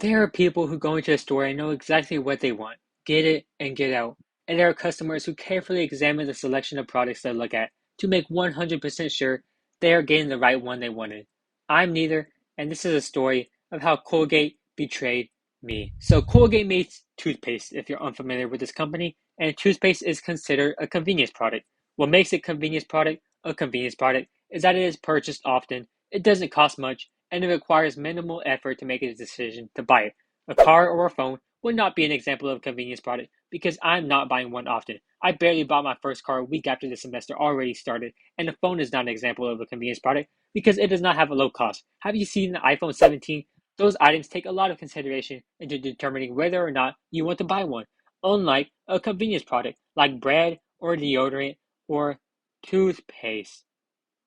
There are people who go into a store and know exactly what they want, get it, and get out. And there are customers who carefully examine the selection of products they look at to make 100% sure they are getting the right one they wanted. I'm neither, and this is a story of how Colgate betrayed me. So, Colgate makes toothpaste, if you're unfamiliar with this company, and toothpaste is considered a convenience product. What makes a convenience product is that it is purchased often, it doesn't cost much, and it requires minimal effort to make a decision to buy it. A car or a phone would not be an example of a convenience product because I'm not buying one often. I barely bought my first car a week after the semester already started, and the phone is not an example of a convenience product because it does not have a low cost. Have you seen the iPhone 17? Those items take a lot of consideration into determining whether or not you want to buy one, unlike a convenience product like bread or deodorant or toothpaste,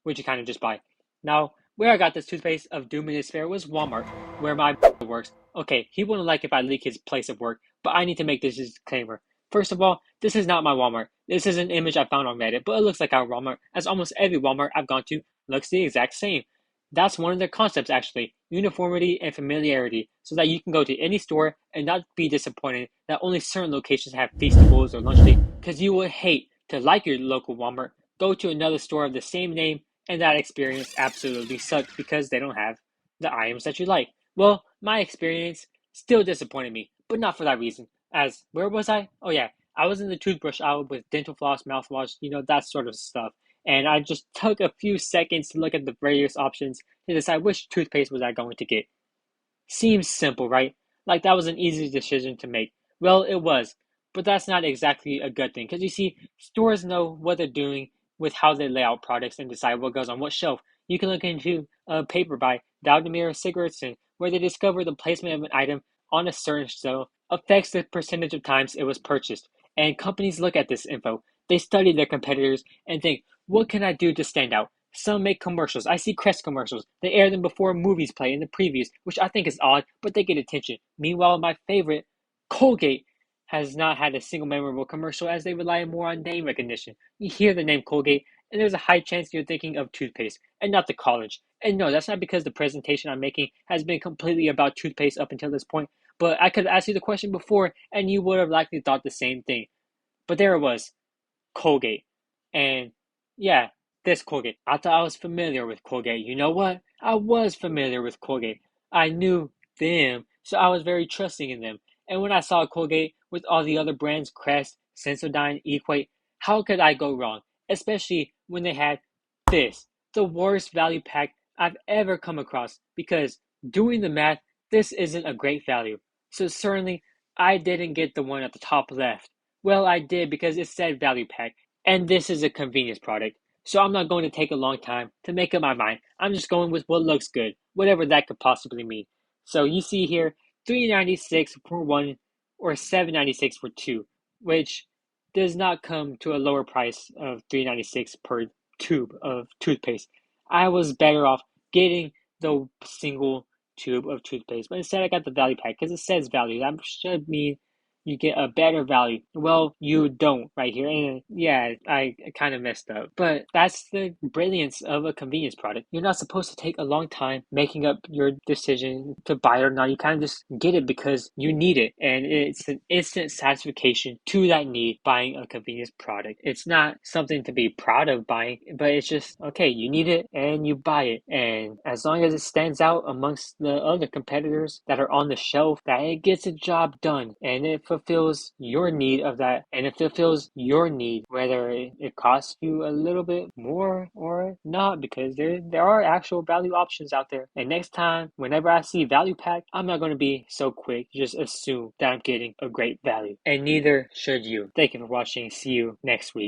which you kind of just buy. Now, where I got this toothpaste of doom and despair was Walmart, where my works. Okay, he wouldn't like if I leak his place of work, but I need to make this disclaimer. First of all, this is not my Walmart. This is an image I found on Reddit, but it looks like our Walmart, as almost every Walmart I've gone to looks the exact same. That's one of their concepts, actually uniformity and familiarity, so that you can go to any store and not be disappointed that only certain locations have Feastables or Lunch Day, because you would hate to like your local Walmart, go to another store of the same name, and that experience absolutely sucked because they don't have the items that you like. Well, my experience still disappointed me, but not for that reason. As where was I? Oh yeah, I was in the toothbrush aisle with dental floss, mouthwash, that sort of stuff. And I just took a few seconds to look at the various options to decide which toothpaste was I going to get. Seems simple, right? Like that was an easy decision to make. Well, it was, but that's not exactly a good thing because you see, stores know what they're doing with how they lay out products and decide what goes on what shelf. You can look into a paper by Valdimar Sigurdsson where they discover the placement of an item on a certain shelf affects the percentage of times it was purchased. And companies look at this info. They study their competitors and think, what can I do to stand out? Some make commercials. I see Crest commercials. They air them before movies play in the previews, which I think is odd, but they get attention. Meanwhile, my favorite, Colgate, has not had a single memorable commercial as they rely more on name recognition. You hear the name Colgate, and there's a high chance you're thinking of toothpaste and not the college. And no, that's not because the presentation I'm making has been completely about toothpaste up until this point, but I could have asked you the question before, and you would have likely thought the same thing. But there it was, Colgate. And yeah, this Colgate. I thought I was familiar with Colgate. You know what? I was familiar with Colgate. I knew them, so I was very trusting in them. And when I saw Colgate with all the other brands, Crest, Sensodyne, Equate, how could I go wrong? Especially when they had this, the worst value pack I've ever come across. Because doing the math, this isn't a great value. So certainly, I didn't get the one at the top left. Well, I did because it said value pack, and this is a convenience product. So I'm not going to take a long time to make up my mind. I'm just going with what looks good, whatever that could possibly mean. So you see here, $3.96 for one or $7.96 for two, which does not come to a lower price of $3.96 per tube of toothpaste. I was better off getting the single tube of toothpaste, but instead I got the value pack because it says value. That should mean you get a better value. Well, you don't right here. And yeah, I kind of messed up. But that's the brilliance of a convenience product. You're not supposed to take a long time making up your decision to buy it or not. You kind of just get it because you need it. And it's an instant satisfaction to that need buying a convenience product. It's not something to be proud of buying, but it's just, okay, you need it and you buy it. And as long as it stands out amongst the other competitors that are on the shelf, that it gets a job done and it fulfills your need of that, and it fulfills your need whether it costs you a little bit more or not, because there are actual value options out there. And next time, whenever I see value pack, I'm not going to be so quick to just assume that I'm getting a great value, and neither should you. Thank you for watching. See you next week.